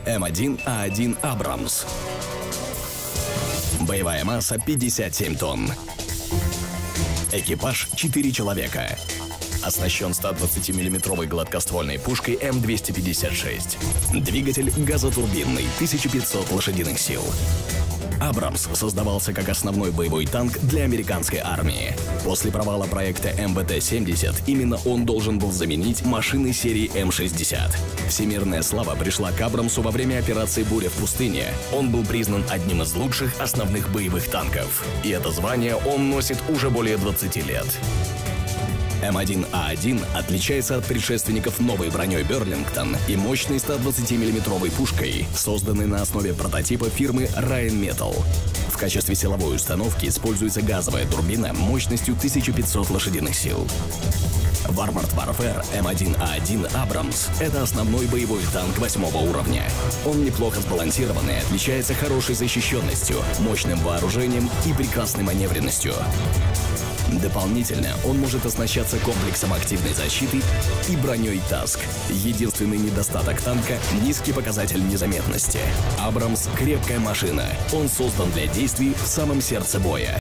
М1А1 «Абрамс». Боевая масса 57 тонн. Экипаж 4 человека. Оснащен 120-мм гладкоствольной пушкой М256. Двигатель газотурбинный, 1500 лошадиных сил. «Абрамс» создавался как основной боевой танк для американской армии. После провала проекта МБТ-70 именно он должен был заменить машины серии М60. Всемирная слава пришла к «Абрамсу» во время операции «Буря в пустыне». Он был признан одним из лучших основных боевых танков. И это звание он носит уже более 20 лет. М1А1 отличается от предшественников новой броней Берлингтон и мощной 120-мм пушкой, созданной на основе прототипа фирмы Rheinmetall. В качестве силовой установки используется газовая турбина мощностью 1500 лошадиных сил. В Armored Warfare М1А1 «Абрамс» — это основной боевой танк 8-го уровня. Он неплохо сбалансирован и отличается хорошей защищенностью, мощным вооружением и прекрасной маневренностью. Дополнительно он может оснащаться комплексом активной защиты и броней ТАСК. Единственный недостаток танка — низкий показатель незаметности. «Абрамс» — крепкая машина. Он создан для действий в самом сердце боя.